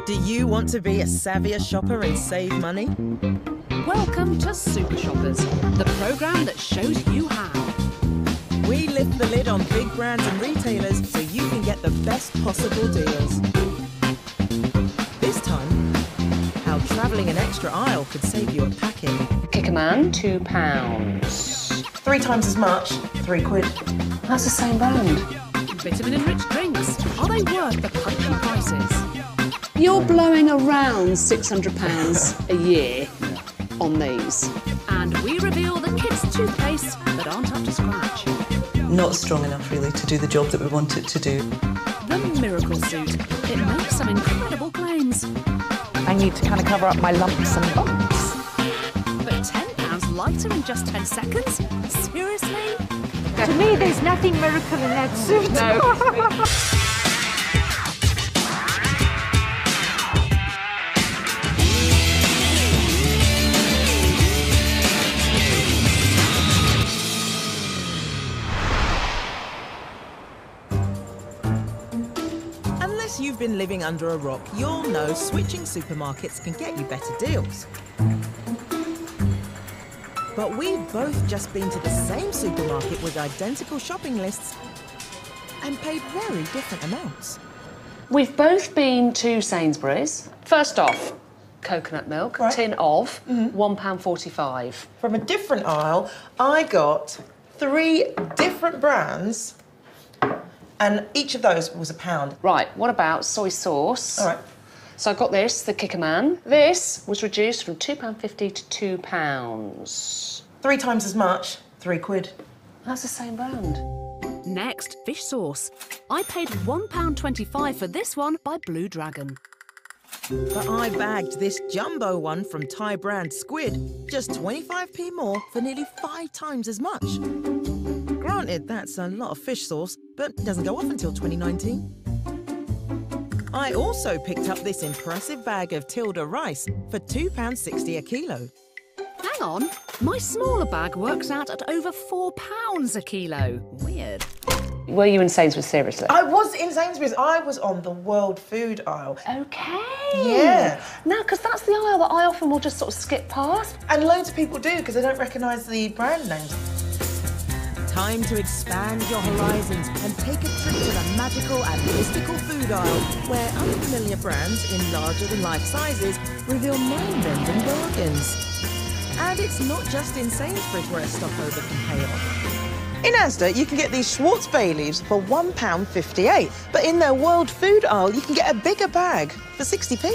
Do you want to be a savvier shopper and save money? Welcome to Super Shoppers, the programme that shows you how. We lift the lid on big brands and retailers so you can get the best possible deals. This time, how travelling an extra aisle could save you a packing. Kickerman, £2. 3 times as much, £3. That's the same brand. Vitamin-enriched drinks, are they worth the punchy prices? You're blowing around £600 a year on these. And we reveal the kids' toothpaste that aren't up to scratch. Not strong enough, really, to do the job that we want it to do. The Miracle Suit. It makes some incredible claims. I need to kind of cover up my lumps and bumps. But £10 lighter in just 10 seconds? Seriously? To me, there's nothing miracle in that suit. No. Unless you've been living under a rock, you'll know switching supermarkets can get you better deals. But we've both just been to the same supermarket with identical shopping lists and paid very different amounts. We've both been to Sainsbury's. First off, coconut milk, Right. tin of, £1.45. From a different aisle, I got 3 different brands, and each of those was £1. Right, what about soy sauce? All right. So I got this, the Kickerman. This was reduced from £2.50 to £2. 3 times as much, £3. That's the same brand. Next, fish sauce. I paid £1.25 for this one by Blue Dragon. But I bagged this jumbo one from Thai brand Squid, just 25p more for nearly 5 times as much. Granted, that's a lot of fish sauce, but doesn't go off until 2019. I also picked up this impressive bag of Tilda rice for £2.60 a kilo. Hang on, my smaller bag works out at over £4 a kilo. Weird. Were you in Sainsbury's, seriously? I was in Sainsbury's. I was on the world food aisle. OK. Yeah. No, because that's the aisle that I often will just sort of skip past. And loads of people do, because they don't recognise the brand names. Time to expand your horizons and take a trip to the magical and mystical food aisle, where unfamiliar brands in larger-than-life sizes reveal mind-bending bargains. And it's not just in Sainsbury's where a stopover can pay off. In Asda, you can get these Schwartz bay leaves for £1.58, but in their world food aisle, you can get a bigger bag for 60p.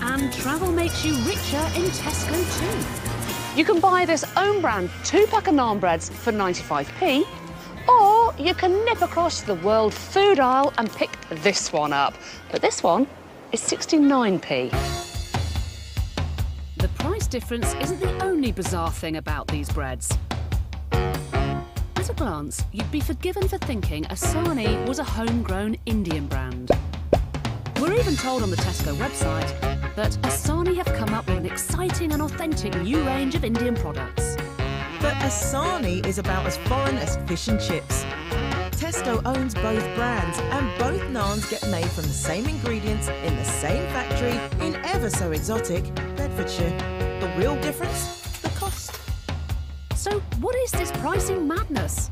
And travel makes you richer in Tesco too. You can buy this own brand 2-pack of naan breads for 95p, or you can nip across the world food aisle and pick this one up. But this one is 69p. The price difference isn't the only bizarre thing about these breads. At a glance, you'd be forgiven for thinking Asani was a homegrown Indian brand. We're even told on the Tesco website that Asani have come up with an exciting and authentic new range of Indian products. But Asani is about as foreign as fish and chips. Tesco owns both brands, and both naans get made from the same ingredients in the same factory in ever so exotic Bedfordshire. The real difference? The cost. So what is this pricing madness?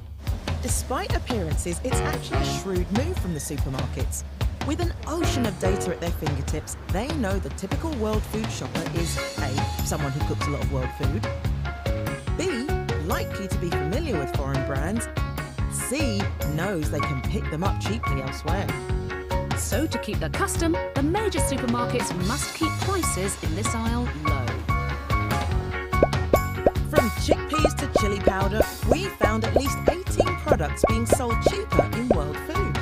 Despite appearances, it's actually a shrewd move from the supermarkets. With an ocean of data at their fingertips, they know the typical world food shopper is A, someone who cooks a lot of world food, B, likely to be familiar with foreign brands, C, knows they can pick them up cheaply elsewhere. So to keep their custom, the major supermarkets must keep prices in this aisle low. From chickpeas to chili powder, we found at least 18 products being sold cheaper in world food.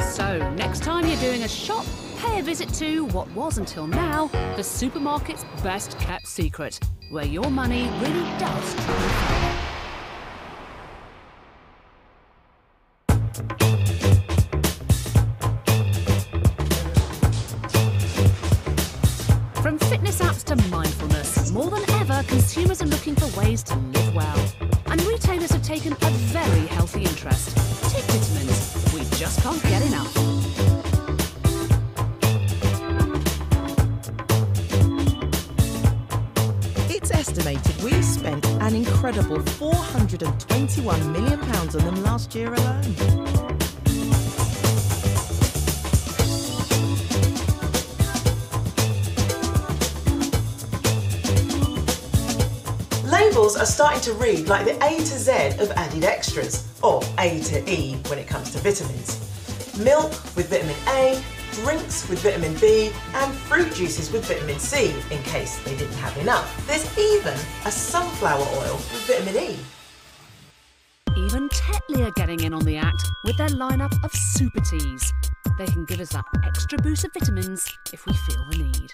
So next time you're doing a shop, pay a visit to what was until now the supermarket's best kept secret, where your money really does travel far. From fitness apps to mindfulness, more than ever, consumers are looking for ways to live well. And retailers have taken a very healthy interest. Take vitamins. We just can't get enough. incredible £421 million on them last year alone. Labels are starting to read like the A to Z of added extras, or A to E when it comes to vitamins. Milk with vitamin A, drinks with vitamin B, and fruit juices with vitamin C, in case they didn't have enough. There's even a sunflower oil with vitamin E. Even Tetley are getting in on the act with their lineup of super teas. They can give us that extra boost of vitamins if we feel the need.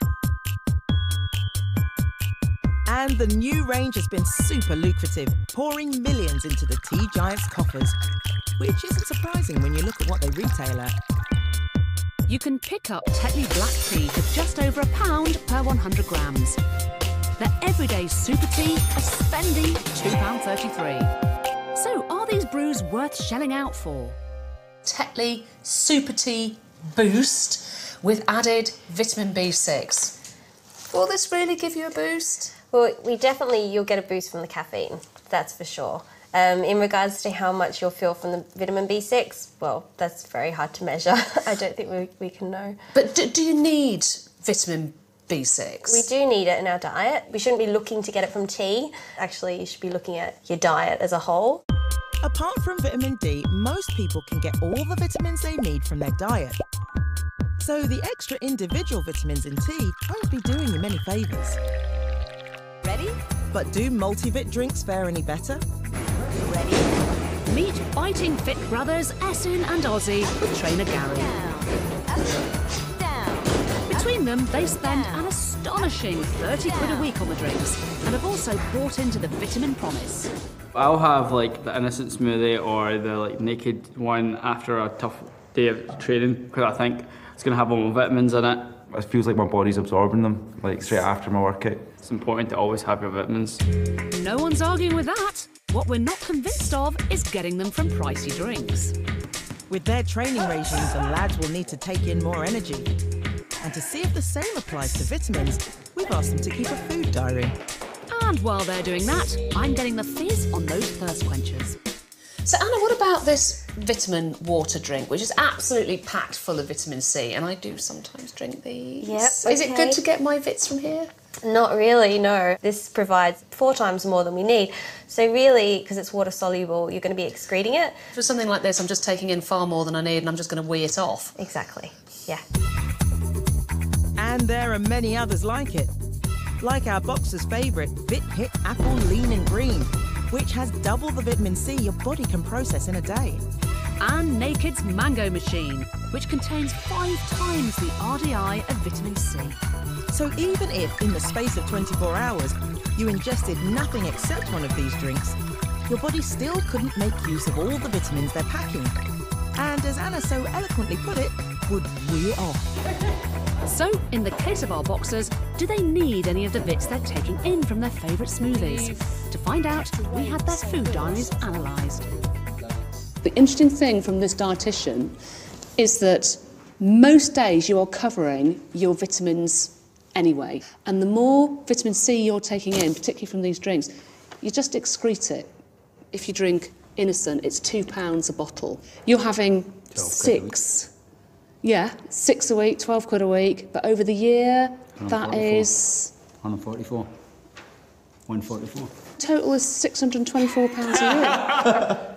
And the new range has been super lucrative, pouring millions into the tea giants' coffers, which isn't surprising when you look at what they retail at. You can pick up Tetley black tea for just over £1 per 100 grams. Their everyday super tea, a spendy £2.33. So are these brews worth shelling out for? Tetley Super Tea Boost with added vitamin B6. Will this really give you a boost? Well, you'll get a boost from the caffeine, that's for sure. In regards to how much you'll feel from the vitamin B6, well, that's very hard to measure. I don't think we can know. But do you need vitamin B6? We do need it in our diet. We shouldn't be looking to get it from tea. Actually, you should be looking at your diet as a whole. Apart from vitamin D, most people can get all the vitamins they need from their diet. So the extra individual vitamins in tea won't be doing you many favours. Ready? But do multivit drinks fare any better? Ready? Meet Fighting Fit brothers Essin and Ozzy with trainer Gary. Down, up, down. Between them, they spend an astonishing £30 a week on the drinks and have also bought into the vitamin promise. I'll have like the innocent smoothie or the like naked one after a tough day of training because I think it's going to have all my vitamins in it. It feels like my body's absorbing them, like straight after my workout. It's important to always have your vitamins. No one's arguing with that. What we're not convinced of is getting them from pricey drinks. With their training regimes, the lads will need to take in more energy. And to see if the same applies to vitamins, we've asked them to keep a food diary. And while they're doing that, I'm getting the fizz on those thirst quenchers. So Anna, what about this vitamin water drink, which is absolutely packed full of vitamin C? And I do sometimes drink these. Yep, Is it good to get my vits from here? Not really, no. This provides 4 times more than we need. So really, because it's water soluble, you're going to be excreting it. For something like this, I'm just taking in far more than I need and I'm just going to wee it off. Exactly, yeah. And there are many others like it. Like our boxer's favourite, Vit Hit Apple Lean and Green, which has double the vitamin C your body can process in a day. And Naked's Mango Machine, which contains 5 times the RDI of vitamin C. So even if, in the space of 24 hours, you ingested nothing except one of these drinks, your body still couldn't make use of all the vitamins they're packing. And as Anna so eloquently put it, would wee it off. So, in the case of our boxers, do they need any of the bits they're taking in from their favourite smoothies? To find out, we had their food diaries analysed. The interesting thing from this dietitian is that most days you are covering your vitamins anyway. And the more vitamin C you're taking in, particularly from these drinks, you just excrete it. If you drink Innocent, it's £2 a bottle. You're having 6. Yeah, 6 a week, 12 quid a week. But over the year, that is... 144. 144. Total is £624 a year.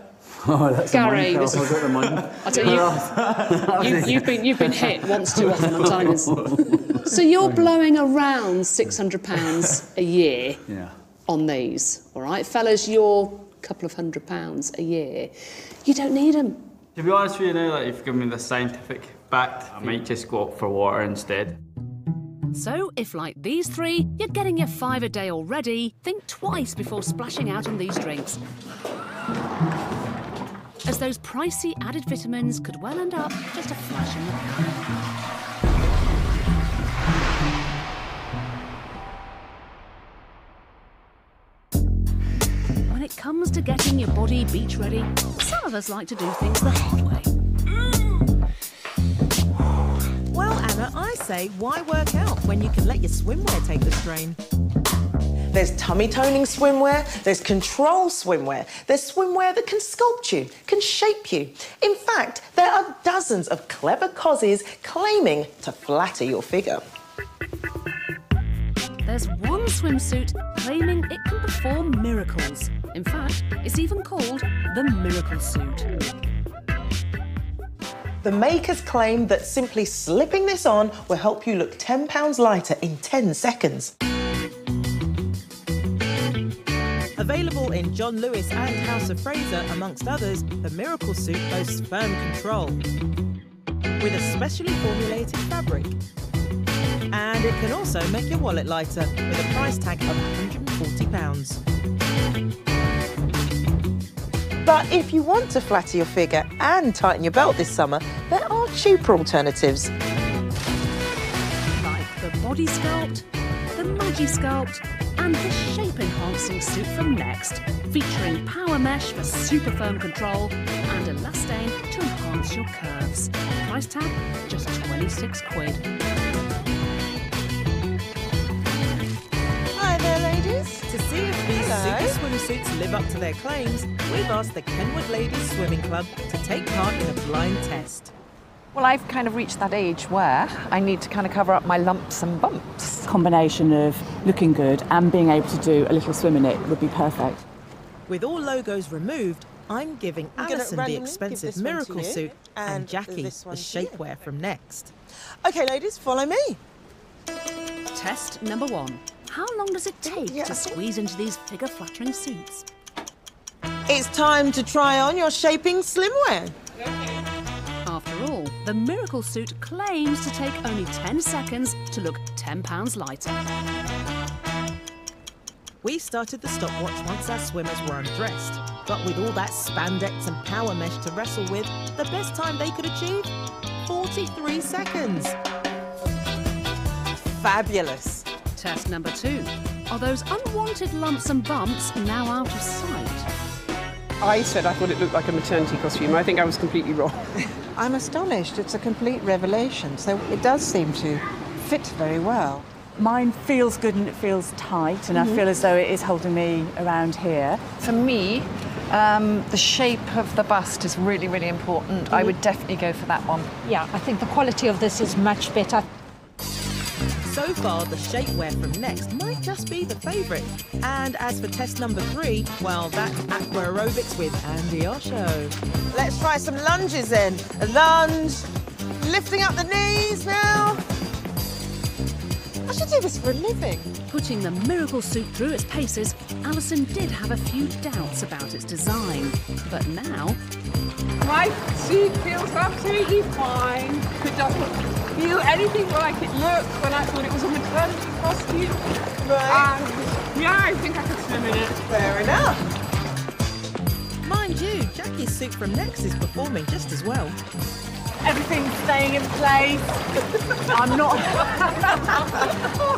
Oh, that's Gary, a money. I've got the money. I tell you, you've been hit once too often, I'm telling you. So you're blowing around £600 a year on these, all right? Fellas, you're a couple of £100 a year. You don't need them. To be honest with you now, like, you've given me the scientific fact, I might just go up for water instead. So, if like these 3, you're getting your 5 a day already, think twice before splashing out on these drinks. As those pricey added vitamins could well end up just a flash in the pan. When it comes to getting your body beach ready, some of us like to do things the hard way. Well, Anna, I say, why work out when you can let your swimwear take the strain? There's tummy toning swimwear, there's control swimwear, there's swimwear that can sculpt you, can shape you. In fact, there are dozens of clever cozies claiming to flatter your figure. There's one swimsuit claiming it can perform miracles. In fact, it's even called the miracle suit. The makers claim that simply slipping this on will help you look 10 pounds lighter in 10 seconds. Available in John Lewis and House of Fraser, amongst others, the miracle suit boasts firm control with a specially formulated fabric. And it can also make your wallet lighter with a price tag of £140. But if you want to flatter your figure and tighten your belt this summer, there are cheaper alternatives. Like the Body Sculpt, the Magi Sculpt, and the Shape Enhancing suit from Next, featuring power mesh for super firm control and elastane to enhance your curves. Price tag, just 26 quid. Hi there, ladies. To see if these super swimsuits live up to their claims, we've asked the Kenwood Ladies Swimming Club to take part in a blind test. Well, I've kind of reached that age where I need to kind of cover up my lumps and bumps. Combination of looking good and being able to do a little swim in it would be perfect. With all logos removed, I'm giving Alison the expensive miracle suit and Jackie the shapewear from Next. OK, ladies, follow me. Test number 1. How long does it take to squeeze into these figure-flattering suits? It's time to try on your shaping slimwear. After all, the miracle suit claims to take only 10 seconds to look 10 pounds lighter. We started the stopwatch once our swimmers were undressed, but with all that spandex and power mesh to wrestle with, the best time they could achieve? 43 seconds. Fabulous. Test number 2. Are those unwanted lumps and bumps now out of sight? I said I thought it looked like a maternity costume. I think I was completely wrong. I'm astonished. It's a complete revelation. So it does seem to fit very well. Mine feels good and it feels tight, and I feel as though it is holding me around here. For me, the shape of the bust is really, really important. I would definitely go for that one. Yeah, I think the quality of this is much better. So far, the shapewear from Next might just be the favourite. And as for test number 3, well, that's aqua aerobics with Andy Osho. Let's try some lunges then. A lunge, lifting up the knees now. I should do this for a living. Putting the miracle suit through its paces, Alison did have a few doubts about its design. But now... My suit feels absolutely fine. It doesn't feel anything like it looked when I thought it was a maternity costume. Right. And yeah, I think I could swim in it. Fair enough. Mind you, Jackie's suit from Next is performing just as well. Everything's staying in place. I'm not...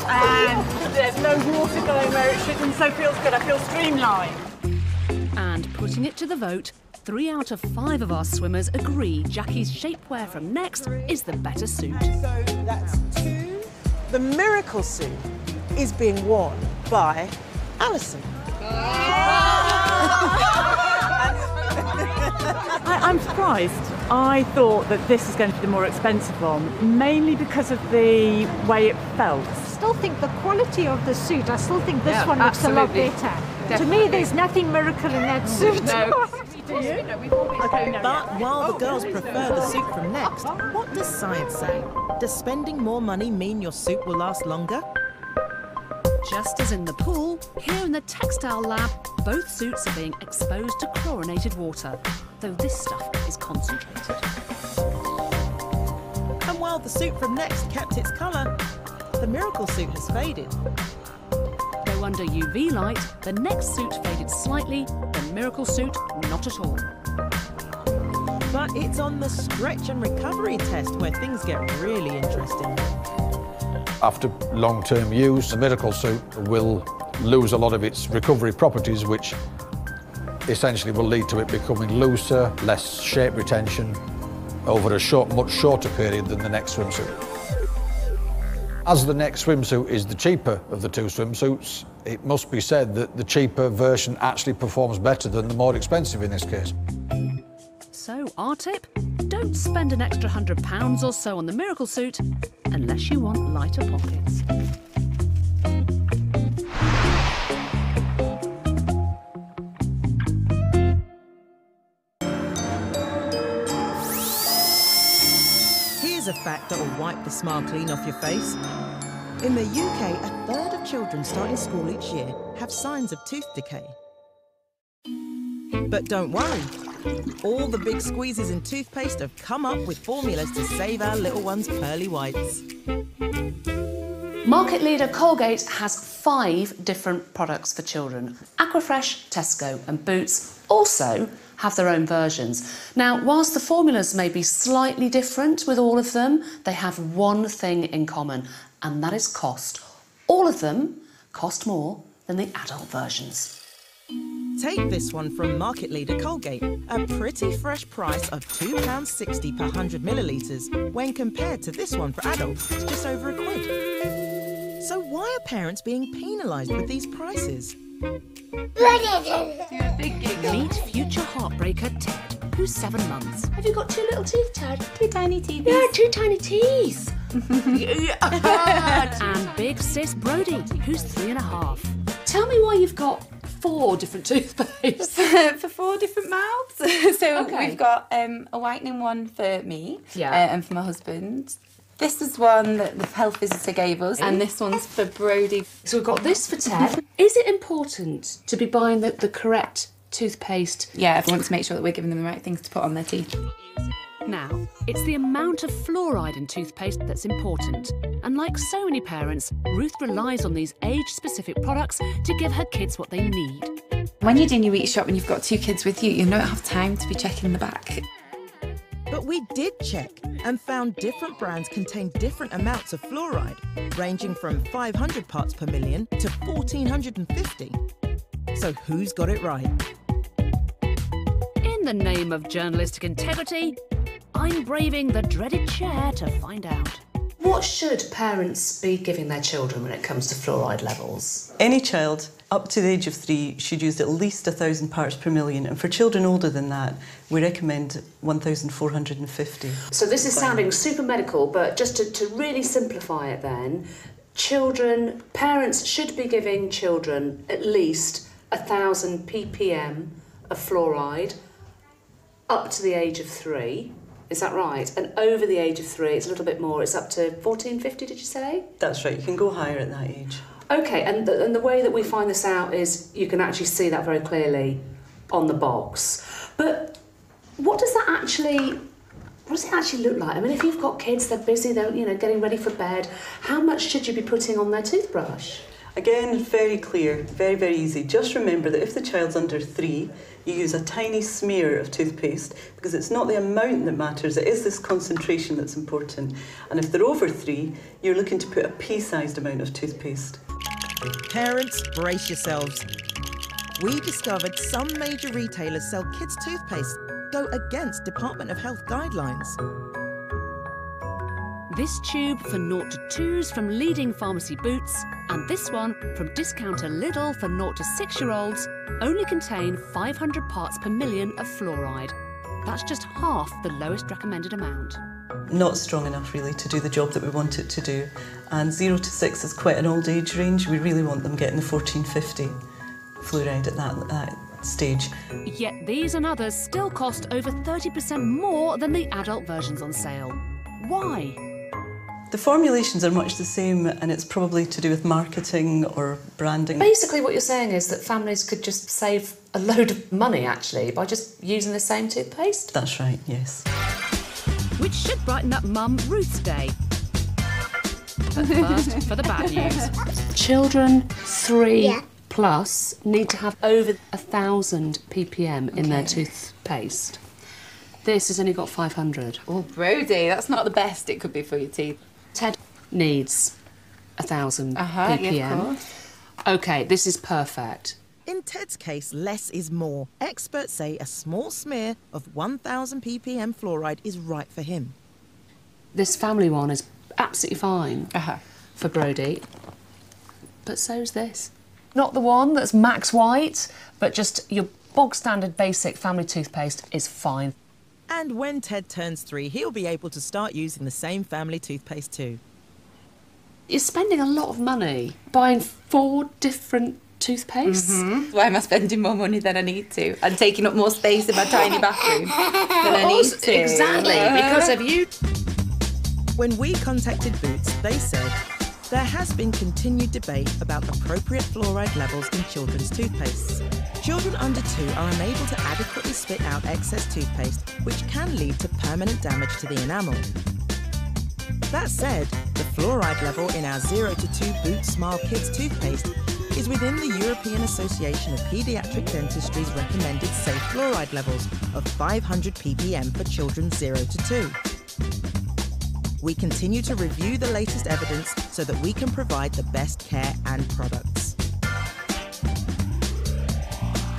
and there's no water going where it shouldn't, so it feels good. I feel streamlined. And putting it to the vote, 3 out of 5 of our swimmers agree Jackie's shapewear from Next is the better suit. So that's 2. The miracle suit is being worn by Alison. I'm surprised. I thought that this was going to be the more expensive one, mainly because of the way it felt. I still think the quality of the suit, I still think this one looks absolutely. a lot better. To me, there's nothing miracle in that suit. But while the girls prefer the suit from Next, what does science say? Does spending more money mean your suit will last longer? Just as in the pool, here in the textile lab, both suits are being exposed to chlorinated water, though this stuff is concentrated. And while the suit from Next kept its colour, the miracle suit has faded. Though under UV light, the Next suit faded slightly, the miracle suit not at all. But it's on the stretch and recovery test where things get really interesting. After long-term use, the miracle suit will lose a lot of its recovery properties, which essentially will lead to it becoming looser, less shape retention over a much shorter period than the Next swimsuit. As the next swimsuit is the cheaper of the two swimsuits, it must be said that the cheaper version actually performs better than the more expensive in this case. So, our tip? Don't spend an extra £100 or so on the miracle suit unless you want lighter pockets. Here's a fact that will wipe the smile clean off your face. In the UK, a third of children starting school each year have signs of tooth decay. But don't worry. All the big squeezes in toothpaste have come up with formulas to save our little ones' pearly whites. Market leader Colgate has 5 different products for children. Aquafresh, Tesco and Boots also have their own versions. Now, whilst the formulas may be slightly different with all of them, they have one thing in common, and that is cost. All of them cost more than the adult versions. Take this one from market leader Colgate, a pretty fresh price of £2.60 per 100 millilitres, when compared to this one for adults, it's just over £1. So why are parents being penalised with these prices? You're thinking. Meet future heartbreaker Ted, who's 7 months. Have you got 2 little teeth, Ted? 2 tiny teeth. Yeah, 2 tiny teeth. And big sis Brody, who's 3.5. Tell me why you've got 4 different toothpastes. For 4 different mouths. So Okay. we've got a whitening one for me Yeah. and for my husband. This is one that the health visitor gave us, and this one's for Brody. So we've got this for Ted. Is it important to be buying the correct toothpaste? Yeah, I want to make sure that we're giving them the right things to put on their teeth. Now, it's the amount of fluoride in toothpaste that's important. And like so many parents, Ruth relies on these age-specific products to give her kids what they need. When you're doing your week shop and you've got 2 kids with you, you don't have time to be checking the back. But we did check and found different brands contain different amounts of fluoride, ranging from 500 parts per million to 1,450. So who's got it right? In the name of journalistic integrity, I'm braving the dreaded chair to find out. What should parents be giving their children when it comes to fluoride levels? Any child up to the age of 3 should use at least 1,000 parts per million, and for children older than that, we recommend 1,450. So this is sounding super medical, but just to really simplify it then, parents should be giving children at least 1,000 ppm of fluoride up to the age of 3. Is that right? And over the age of 3, it's a little bit more. It's up to 1,450, did you say? That's right, you can go higher at that age. Okay, and the way that we find this out is you can actually see that very clearly on the box. But what does it actually look like? I mean, if you've got kids, they're busy, they're getting ready for bed, how much should you be putting on their toothbrush? Again, very clear, very, very easy. Just remember that if the child's under 3, you use a tiny smear of toothpaste, because it's not the amount that matters, it is this concentration that's important. And if they're over 3, you're looking to put a pea-sized amount of toothpaste. Parents, brace yourselves. We discovered some major retailers sell kids' toothpaste go against Department of Health guidelines. This tube for 0 to 2s from leading pharmacy Boots, and this one from discounter Lidl for 0 to 6-year-olds, only contain 500 parts per million of fluoride. That's just half the lowest recommended amount. Not strong enough really to do the job that we want it to do. And 0 to 6 is quite an old age range. We really want them getting the 1450 fluoride at that stage. Yet these and others still cost over 30% more than the adult versions on sale. Why? The formulations are much the same, and it's probably to do with marketing or branding. Basically what you're saying is that families could just save a load of money actually by just using the same toothpaste? That's right, yes. Which should brighten up Mum Ruth's day. But first, for the bad news. Children 3 plus need to have over 1,000 ppm in their toothpaste. This has only got 500. Oh, Brody, that's not the best it could be for your teeth. Ted needs 1,000 ppm. Yeah, of course. OK, this is perfect. In Ted's case, less is more. Experts say a small smear of 1,000 ppm fluoride is right for him. This family one is absolutely fine. for Brody, but so's this. Not the one that's max white, but just your bog standard basic family toothpaste is fine. And when Ted turns 3, he'll be able to start using the same family toothpaste too. You're spending a lot of money buying 4 different toothpastes. Why am I spending more money than I need to? And taking up more space in my tiny bathroom than I need to. Exactly, because of you. When we contacted Boots, they said there has been continued debate about appropriate fluoride levels in children's toothpastes. Children under 2 are unable to adequately spit out excess toothpaste, which can lead to permanent damage to the enamel. That said, the fluoride level in our 0 to 2 Boots Smile Kids toothpaste is within the European Association of Paediatric Dentistry's recommended safe fluoride levels of 500 ppm for children 0 to 2. We continue to review the latest evidence so that we can provide the best care and products.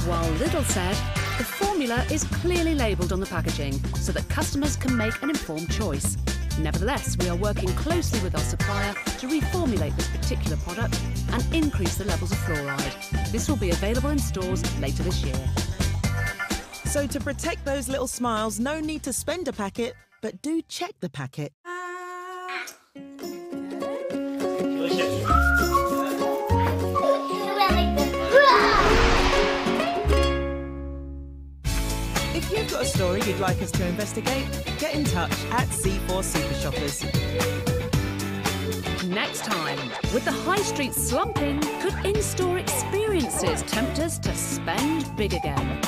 While Lidl said, the formula is clearly labelled on the packaging so that customers can make an informed choice. Nevertheless, we are working closely with our supplier to reformulate this particular product and increase the levels of fluoride. This will be available in stores later this year. So to protect those little smiles, no need to spend a packet, but do check the packet. If you've got a story you'd like us to investigate, get in touch at C4 Super Shoppers. Next time, with the high street slumping, could in-store experiences tempt us to spend big again?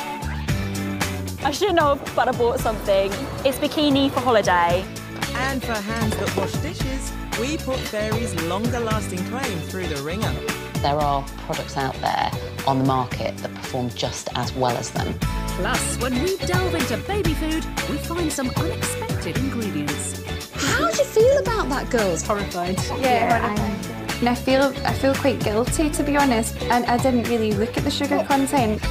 I shouldn't have, but I bought something. It's bikini for holiday. And for hands that wash dishes, we put Fairy's longer-lasting claim through the ringer. There are products out there on the market that perform just as well as them. Plus, when we delve into baby food, we find some unexpected ingredients. How do you feel about that, girls? Horrified. And I feel quite guilty, to be honest, and I didn't really look at the sugar content.